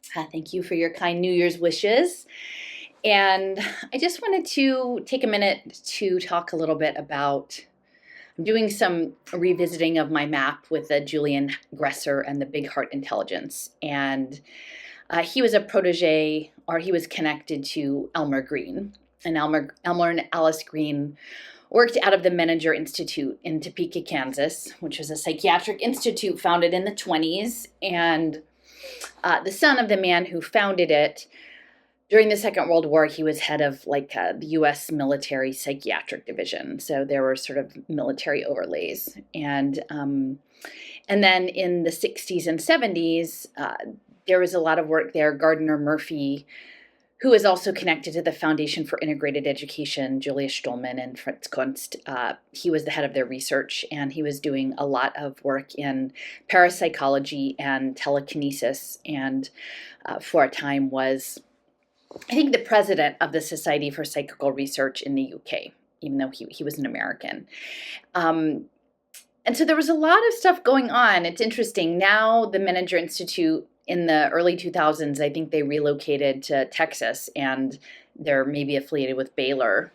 Thank you for your kind New Year's wishes. And I just wanted to take a minute to talk a little bit about. I'm doing some revisiting of my map with the Julian Gresser and the Big Heart Intelligence. And he was a protege, or he was connected to Elmer Green. And Elmer and Alice Green worked out of the Menninger Institute in Topeka, Kansas, which was a psychiatric institute founded in the 20s. And the son of the man who founded it, during the Second World War, he was head of the U.S. military psychiatric division. So there were sort of military overlays. And then in the 60s and 70s, there was a lot of work there. Gardner Murphy, who is also connected to the Foundation for Integrated Education, Julia Stolman and Fritz Kunst. He was the head of their research, and he was doing a lot of work in parapsychology and telekinesis, and for a time was, I think, the president of the Society for Psychical Research in the UK, even though he was an American. And so there was a lot of stuff going on. It's interesting. Now the Menninger Institute, in the early 2000s, I think they relocated to Texas, and they're maybe affiliated with Baylor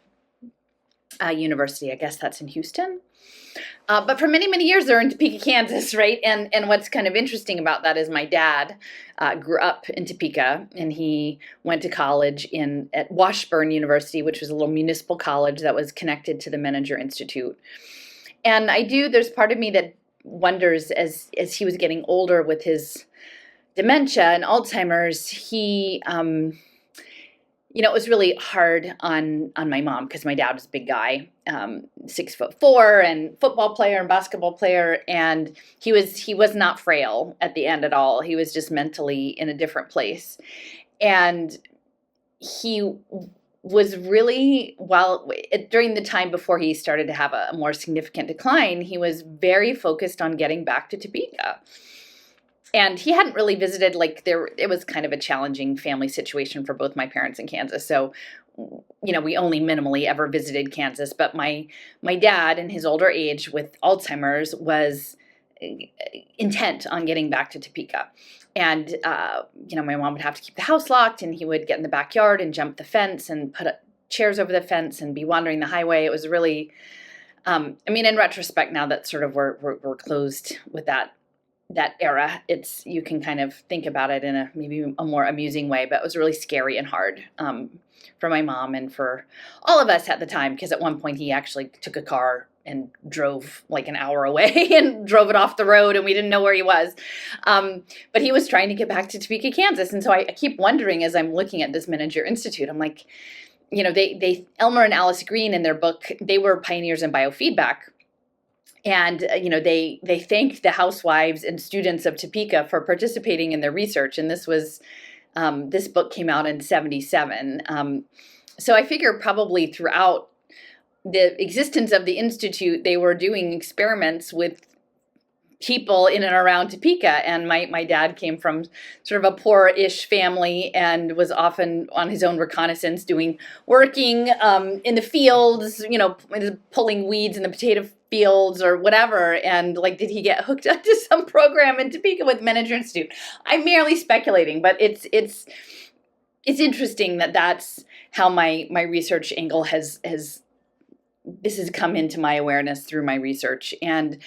University. I guess that's in Houston. But for many, many years, they're in Topeka, Kansas, right? And what's kind of interesting about that is my dad grew up in Topeka, and he went to college at Washburn University, which was a little municipal college that was connected to the Menninger Institute. And there's part of me that wonders, as he was getting older with his dementia and Alzheimer's, he, it was really hard on my mom, because my dad was a big guy, 6'4", and football player and basketball player. And he was not frail at the end at all. He was just mentally in a different place. And he was really, during the time before he started to have a more significant decline, he was very focused on getting back to Topeka. And he hadn't really visited, it was kind of a challenging family situation for both my parents in Kansas. So, we only minimally ever visited Kansas. But my dad, in his older age with Alzheimer's, was intent on getting back to Topeka. And, my mom would have to keep the house locked, and he would get in the backyard and jump the fence and put chairs over the fence and be wandering the highway. It was really, in retrospect now that sort of we're closed with that era, you can kind of think about it in maybe a more amusing way, but it was really scary and hard for my mom and for all of us at the time, because at one point he actually took a car and drove an hour away and drove it off the road, and we didn't know where he was. But he was trying to get back to Topeka, Kansas. And so I keep wondering, as I'm looking at this Menninger Institute, I'm like, Elmer and Alice Green, in their book, they were pioneers in biofeedback. And, they thanked the housewives and students of Topeka for participating in their research. And this book came out in 1977. So I figure probably throughout the existence of the Institute, they were doing experiments with people in and around Topeka. And my dad came from sort of a poor-ish family and was often on his own reconnaissance, working in the fields, pulling weeds in the potato fields or whatever. And did he get hooked up to some program in Topeka with Menninger Institute? I'm merely speculating, but it's interesting that that's how my research angle has this has come into my awareness through my research. And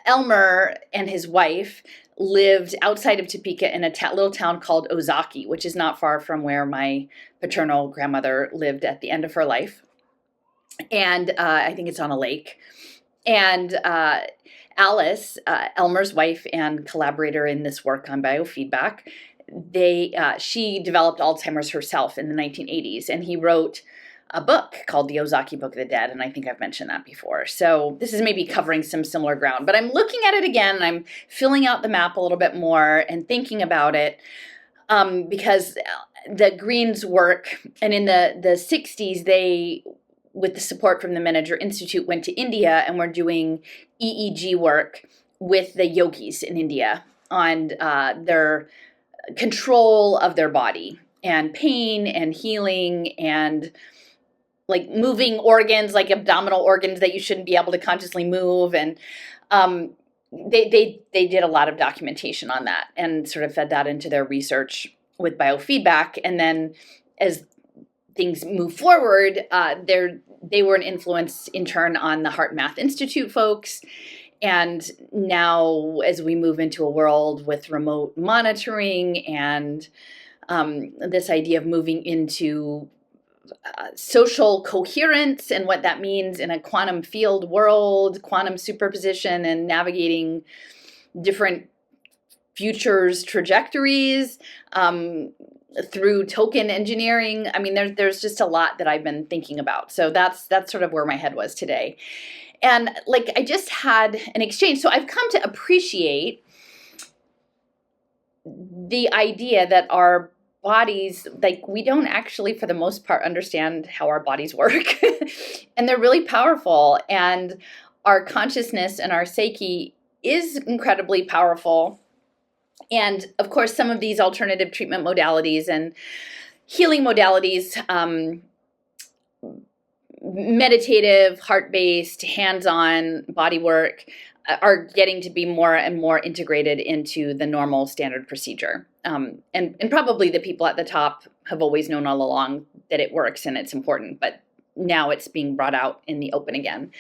Elmer and his wife lived outside of Topeka in a little town called Ozaki, which is not far from where my paternal grandmother lived at the end of her life. And I think it's on a lake. And Alice, Elmer's wife and collaborator in this work on biofeedback, she developed Alzheimer's herself in the 1980s, and he wrote a book called The Ozaki Book of the Dead, and I think I've mentioned that before. So this is maybe covering some similar ground, but I'm looking at it again, and I'm filling out the map a little bit more and thinking about it, because the Greens' work, and in the 60s, they, with the support from the Menninger Institute, went to India and were doing EEG work with the yogis in India on their control of their body and pain and healing and moving organs, like abdominal organs that you shouldn't be able to consciously move. And they did a lot of documentation on that and sort of fed that into their research with biofeedback. And then as things move forward, they were an influence in turn on the Menninger Institute folks. And now as we move into a world with remote monitoring and this idea of moving into social coherence and what that means in a quantum field world, quantum superposition, and navigating different futures trajectories through token engineering. I mean, there's just a lot that I've been thinking about. So that's sort of where my head was today. And like, I just had an exchange. So I've come to appreciate the idea that our bodies, like, we don't actually, for the most part, understand how our bodies work. And they're really powerful. And our consciousness and our psyche is incredibly powerful. And of course, some of these alternative treatment modalities and healing modalities, meditative, heart-based, hands-on body work, are getting to be more and more integrated into the normal standard procedure. And probably the people at the top have always known all along that it works and it's important, but now it's being brought out in the open again.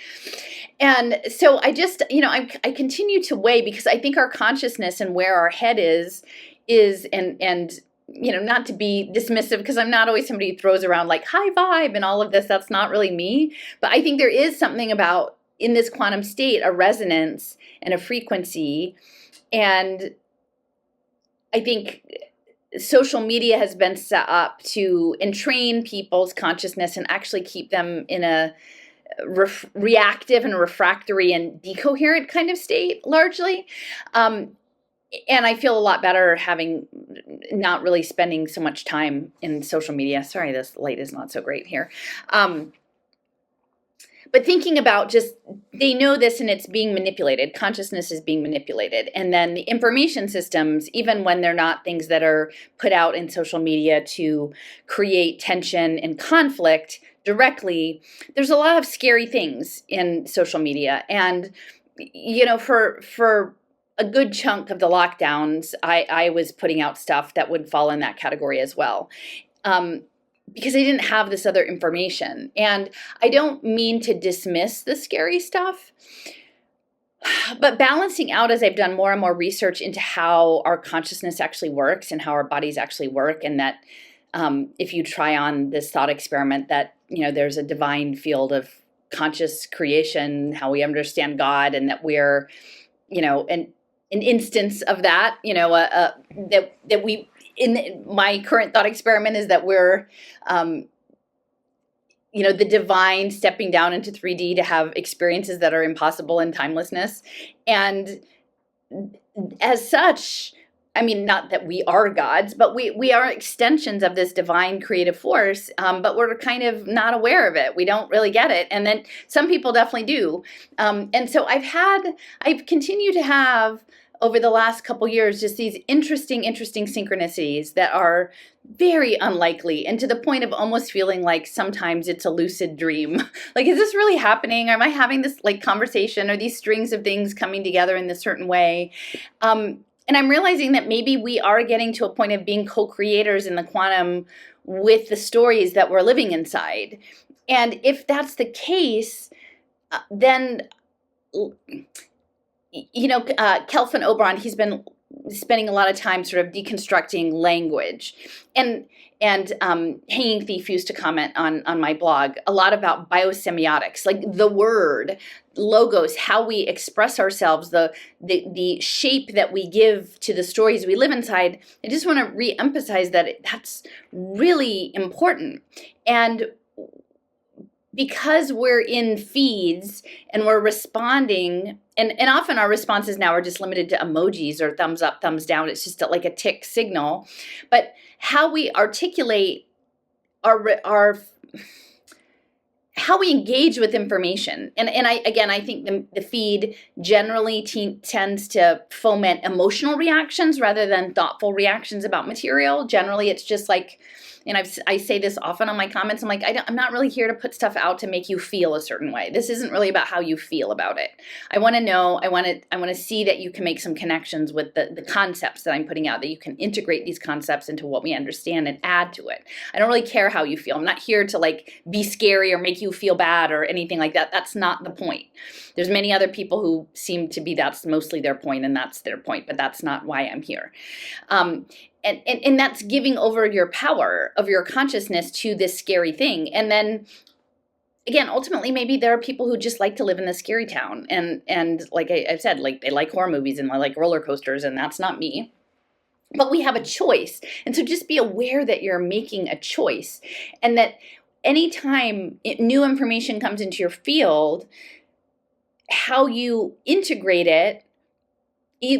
And so I just, I continue to weigh, because I think our consciousness and where our head is and not to be dismissive, because I'm not always somebody who throws around like high vibe and all of this. That's not really me. But I think there is something about, in this quantum state, a resonance and a frequency. And I think social media has been set up to entrain people's consciousness and actually keep them in a reactive and refractory and decoherent kind of state, largely. And I feel a lot better having not really spending so much time in social media. Sorry, this light is not so great here. But thinking about just, they know this and it's being manipulated. Consciousness is being manipulated. And then the information systems, even when they're not things that are put out in social media to create tension and conflict directly, there's a lot of scary things in social media. And, for a good chunk of the lockdowns, I was putting out stuff that would fall in that category as well. Because I didn't have this other information. And I don't mean to dismiss the scary stuff, but balancing out as I've done more and more research into how our consciousness actually works and how our bodies actually work, and that if you try on this thought experiment that, there's a divine field of conscious creation, how we understand God, and that we're, an instance of that, that we, in my current thought experiment is that we're, the divine stepping down into 3D to have experiences that are impossible in timelessness. And as such, I mean, not that we are gods, but we are extensions of this divine creative force, but we're kind of not aware of it. We don't really get it. And then some people definitely do. And so I've continued to have, over the last couple years, just these interesting synchronicities that are very unlikely, and to the point of almost feeling like sometimes it's a lucid dream. Like, is this really happening? Am I having this conversation? Are these strings of things coming together in this certain way? And I'm realizing that maybe we are getting to a point of being co-creators in the quantum with the stories that we're living inside. And if that's the case, then Kelvin Oberon, he's been spending a lot of time sort of deconstructing language. And Hanging Thief used to comment on my blog a lot about biosemiotics, like the word, logos, how we express ourselves, the shape that we give to the stories we live inside. I just want to re-emphasize that that's really important. And because we're in feeds and we're responding, and often our responses now are just limited to emojis or thumbs up, thumbs down. It's just like a tick signal. But how we articulate how we engage with information. And I think the feed generally tends to foment emotional reactions rather than thoughtful reactions about material. Generally, it's just like, and I say this often on my comments, I'm like, I'm not really here to put stuff out to make you feel a certain way. This isn't really about how you feel about it. I want to know, I want to see that you can make some connections with the concepts that I'm putting out, that you can integrate these concepts into what we understand and add to it. I don't really care how you feel. I'm not here to like be scary or make you feel bad or anything like that. That's not the point. There's many other people who seem to be, that's mostly their point, and that's their point, but that's not why I'm here. And that's giving over your power of your consciousness to this scary thing. And then again, ultimately, maybe there are people who just like to live in the scary town. And like I've said, like they like horror movies and they like roller coasters, and that's not me. But we have a choice. And so just be aware that you're making a choice, and that anytime new information comes into your field, how you integrate it,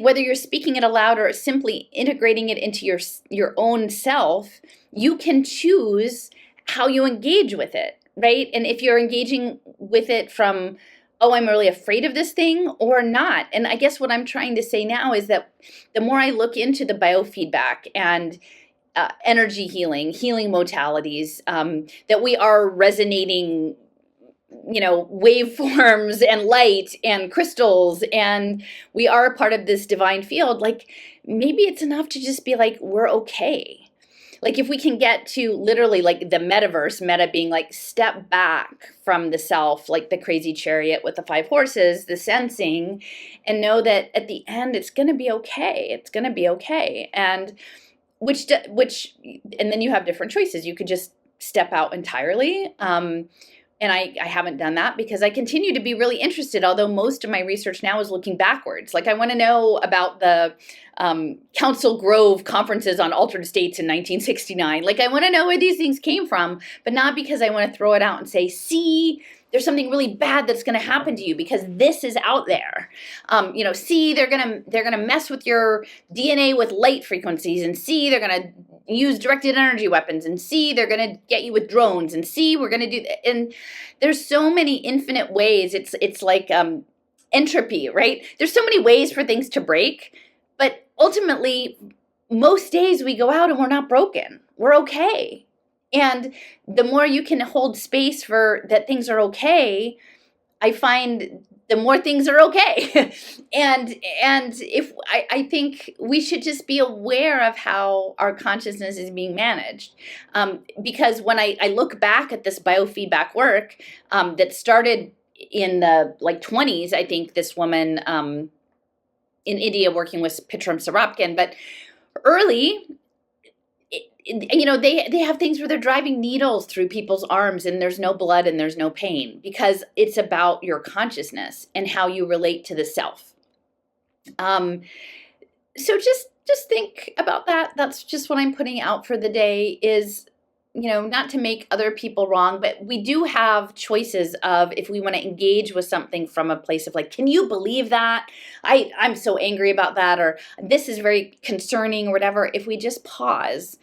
whether you're speaking it aloud or simply integrating it into your own self, you can choose how you engage with it, right? And if you're engaging with it from, oh, I'm really afraid of this thing, or not. And I guess what I'm trying to say now is that the more I look into the biofeedback and energy healing modalities, that we are resonating, waveforms and light and crystals, and we are a part of this divine field, like maybe it's enough to just be like, we're okay. Like if we can get to literally like the metaverse, meta being like step back from the self, like the crazy chariot with the 5 horses, the sensing, and know that at the end it's going to be okay. It's going to be okay. And which, and then you have different choices. You could just step out entirely. And I haven't done that because I continue to be really interested, although most of my research now is looking backwards. Like I want to know about the Council Grove conferences on altered states in 1969. Like I want to know where these things came from, but not because I want to throw it out and say, see, there's something really bad that's going to happen to you because this is out there. See, they're gonna mess with your DNA with light frequencies, and see, they're gonna use directed energy weapons, and see, they're gonna get you with drones, and see, we're gonna do that. And there's so many infinite ways. It's like entropy, right? There's so many ways for things to break, but ultimately, most days we go out and we're not broken. We're okay. And the more you can hold space for that things are okay, I find the more things are okay. and if I think we should just be aware of how our consciousness is being managed. Because when I look back at this biofeedback work that started in the 20s, I think this woman in India working with Pitram Sarapkin, but early, they have things where they're driving needles through people's arms and there's no blood and there's no pain, because it's about your consciousness and how you relate to the self. So just think about that. That's just what I'm putting out for the day is, not to make other people wrong, but we do have choices of if we want to engage with something from a place of like, can you believe that? I'm so angry about that, or this is very concerning or whatever. If we just pause,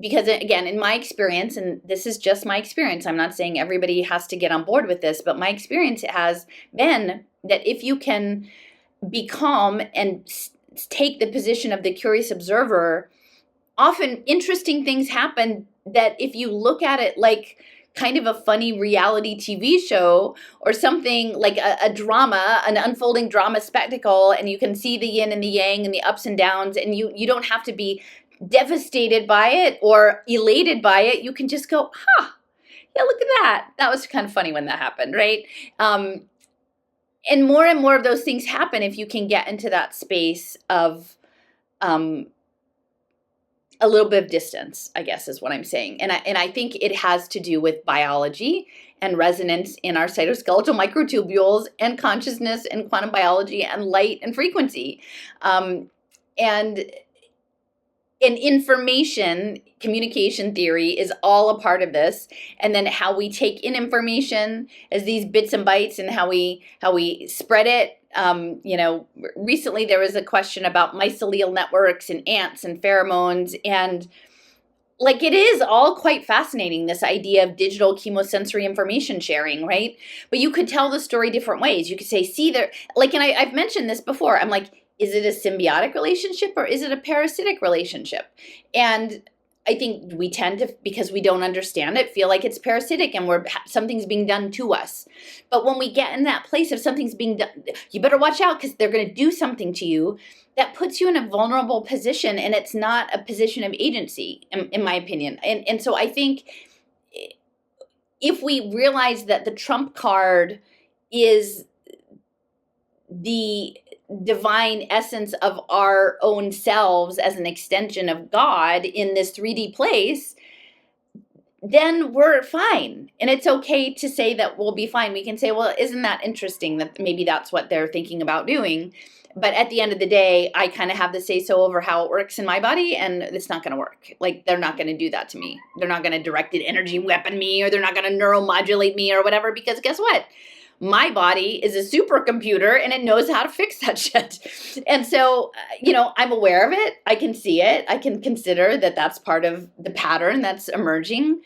because again, in my experience, and this is just my experience, I'm not saying everybody has to get on board with this, but my experience has been that if you can be calm and take the position of the curious observer, often interesting things happen that if you look at it like kind of a funny reality TV show or something like a drama, an unfolding drama spectacle, and you can see the yin and the yang and the ups and downs, and you don't have to be devastated by it or elated by it. You can just go, yeah, look at that. That was kind of funny when that happened, right? And more of those things happen if you can get into that space of a little bit of distance, I guess is what I'm saying. And I think it has to do with biology and resonance in our cytoskeletal microtubules and consciousness and quantum biology and light and frequency. And information, communication theory is all a part of this. And then how we take in information as these bits and bytes and how we spread it. Recently there was a question about mycelial networks and ants and pheromones. And like, it is all quite fascinating, this idea of digital chemosensory information sharing, right? But you could tell the story different ways. You could say, see, there, like, and I've mentioned this before. I'm like, is it a symbiotic relationship or is it a parasitic relationship? And I think we tend to, because we don't understand it, feel like it's parasitic and something's being done to us. But when we get in that place of something's being done, you better watch out because they're going to do something to you. That puts you in a vulnerable position, and it's not a position of agency, in my opinion. And so I think if we realize that the trump card is the divine essence of our own selves as an extension of God in this 3D place, then we're fine. And it's okay to say that we'll be fine. We can say, well, isn't that interesting that maybe that's what they're thinking about doing? But at the end of the day, I kind of have the say so over how it works in my body, and it's not going to work. Like, they're not going to do that to me. They're not going to directed energy weapon me, or they're not going to neuromodulate me or whatever, because guess what? My body is a supercomputer and it knows how to fix that shit. And so, I'm aware of it. I can see it. I can consider that that's part of the pattern that's emerging.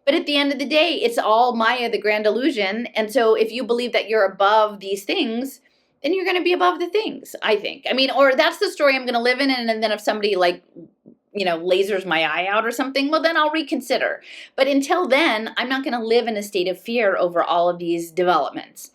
But at the end of the day, it's all Maya, the grand illusion. And so if you believe that you're above these things, then you're going to be above the things, I think. I mean, or that's the story I'm going to live in. And then if somebody lasers my eye out or something, well, then I'll reconsider. But until then, I'm not going to live in a state of fear over all of these developments.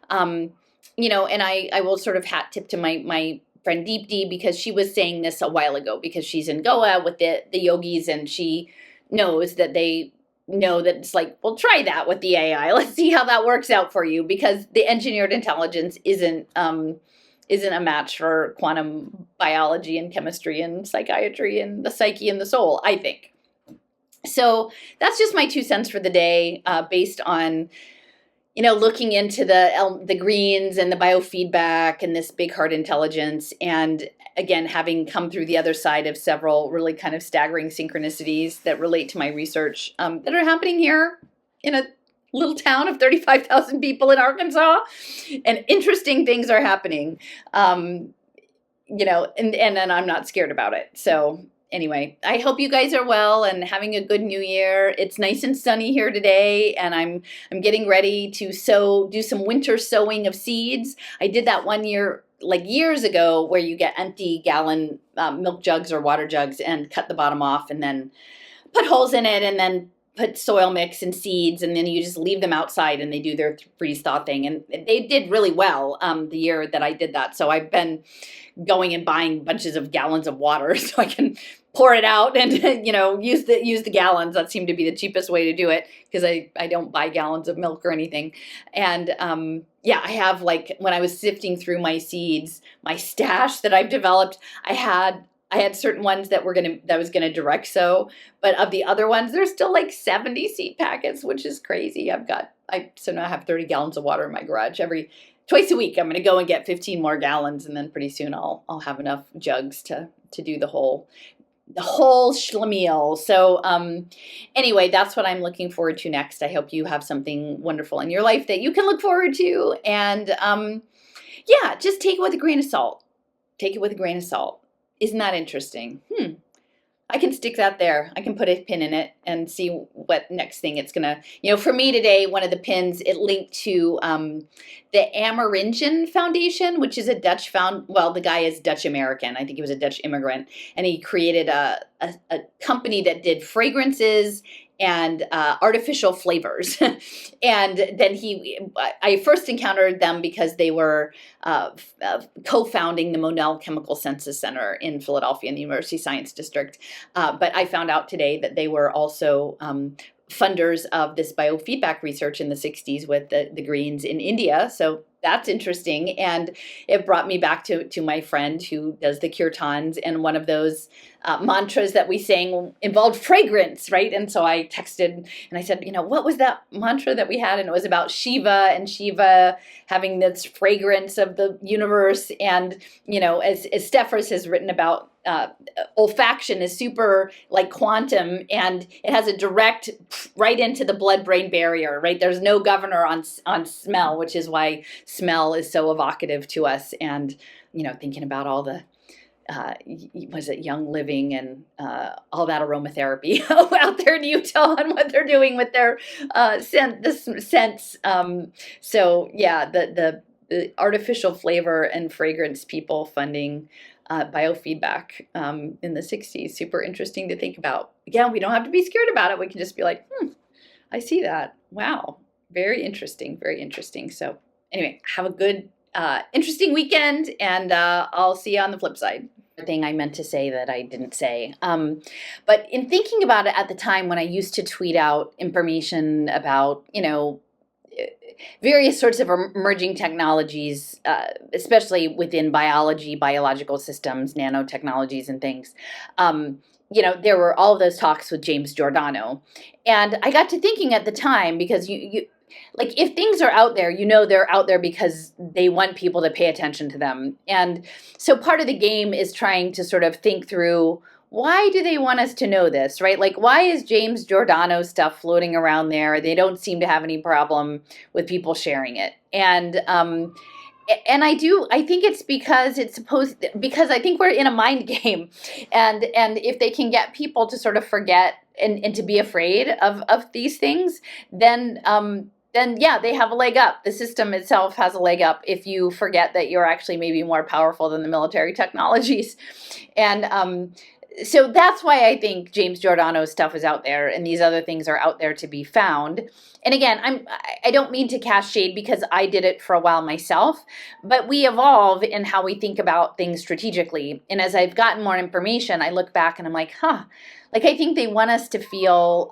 And I will sort of hat tip to my friend Deep D, because she was saying this a while ago, because she's in Goa with the yogis, and she knows that they know that it's like, well, try that with the AI. Let's see how that works out for you, because the engineered intelligence isn't a match for quantum biology and chemistry and psychiatry and the psyche and the soul, I think. So that's just my 2 cents for the day, based on, looking into the greens and the biofeedback and this big heart intelligence. And again, having come through the other side of several really kind of staggering synchronicities that relate to my research, that are happening here in a little town of 35,000 people in Arkansas, and interesting things are happening, and I'm not scared about it. So anyway, I hope you guys are well and having a good new year. It's nice and sunny here today, and I'm getting ready to do some winter sowing of seeds. I did that one year, like years ago, where you get empty gallon milk jugs or water jugs and cut the bottom off and then put holes in it and then put soil mix and seeds, and then you just leave them outside and they do their freeze thaw thing. And they did really well the year that I did that. So I've been going and buying bunches of gallons of water so I can pour it out and use the gallons. That seemed to be the cheapest way to do it, because I don't buy gallons of milk or anything. And I have, like, when I was sifting through my seeds, my stash that I've developed, I had certain ones that I was gonna direct sow, but of the other ones, there's still like 70 seed packets, which is crazy. So now I have 30 gallons of water in my garage. Twice a week, I'm gonna go and get 15 more gallons, and then pretty soon I'll have enough jugs to do the whole schlemiel. So anyway, that's what I'm looking forward to next. I hope you have something wonderful in your life that you can look forward to, and just take it with a grain of salt. Take it with a grain of salt. Isn't that interesting? I can stick that there. I can put a pin in it and see what next thing it's going to, for me today, one of the pins, it linked to the Amerindian Foundation, which is a Dutch the guy is Dutch American. I think he was a Dutch immigrant, and he created a company that did fragrances and artificial flavors. And then I first encountered them because they were co-founding the Monell Chemical Senses Center in Philadelphia in the University Science District. But I found out today that they were also funders of this biofeedback research in the 60s with the Greens in India. So that's interesting. And it brought me back to my friend who does the kirtans, and one of those mantras that we sang involved fragrance, right? And so I texted and I said, what was that mantra that we had? And it was about Shiva, and Shiva having this fragrance of the universe. And, as Steffers has written about, olfaction is super like quantum, and it has a direct right into the blood-brain barrier, right? There's no governor on smell, which is why smell is so evocative to us. And, thinking about all the was it Young Living and all that aromatherapy out there in Utah on what they're doing with their scents. So yeah, the artificial flavor and fragrance people funding biofeedback in the 60s. Super interesting to think about. Again, we don't have to be scared about it. We can just be like, I see that. Wow. Very interesting. Very interesting. So anyway, have a good, interesting weekend, and I'll see you on the flip side. Thing I meant to say that I didn't say. But in thinking about it at the time when I used to tweet out information about, various sorts of emerging technologies, especially within biology, biological systems, nanotechnologies and things, there were all of those talks with James Giordano. And I got to thinking at the time, because you like, if things are out there, they're out there because they want people to pay attention to them. And so part of the game is trying to sort of think through, why do they want us to know this, right? Like, why is James Giordano stuff floating around there? They don't seem to have any problem with people sharing it. And I think it's because because I think we're in a mind game, and if they can get people to sort of forget and to be afraid of these things, then yeah, they have a leg up. The system itself has a leg up if you forget that you're actually maybe more powerful than the military technologies. And so that's why I think James Giordano's stuff is out there, and these other things are out there to be found. And again, I don't mean to cast shade, because I did it for a while myself, but we evolve in how we think about things strategically. And as I've gotten more information, I look back and I'm like, like, I think they want us to feel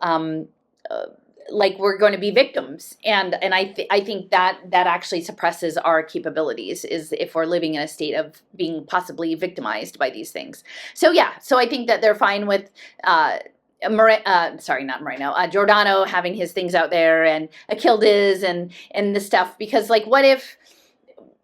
like we're going to be victims, and I think that actually suppresses our capabilities, is if we're living in a state of being possibly victimized by these things. So yeah, so I think that they're fine with Giordano having his things out there, and Achilles and the stuff, because, like, what if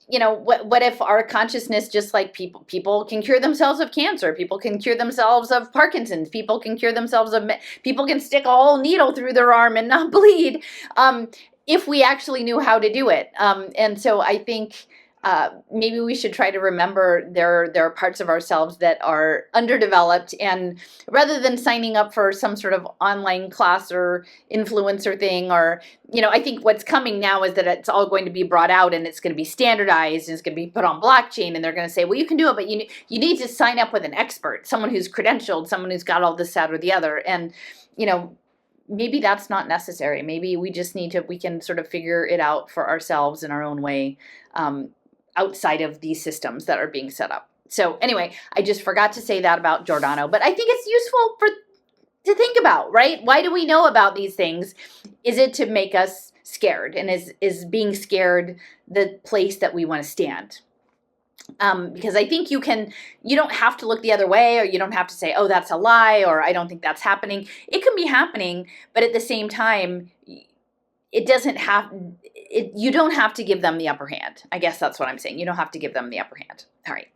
what if our consciousness, just like people can cure themselves of cancer, people can cure themselves of Parkinson's, people can cure themselves of, people can stick a whole needle through their arm and not bleed, if we actually knew how to do it. And so I think maybe we should try to remember there are parts of ourselves that are underdeveloped, and rather than signing up for some sort of online class or influencer thing, or I think what's coming now is that it's all going to be brought out, and it's going to be standardized, and it's going to be put on blockchain, and they're going to say, well, you can do it, but you need to sign up with an expert, someone who's credentialed, someone who's got all this, that, or the other. And maybe that's not necessary. Maybe we just we can sort of figure it out for ourselves in our own way, outside of these systems that are being set up. So anyway, I just forgot to say that about Giordano, but I think it's useful to think about, right? Why do we know about these things? Is it to make us scared? And is being scared the place that we want to stand? Because I think you don't have to look the other way, or you don't have to say, oh, that's a lie, or I don't think that's happening. It can be happening, but at the same time, you don't have to give them the upper hand. I guess that's what I'm saying. You don't have to give them the upper hand. All right.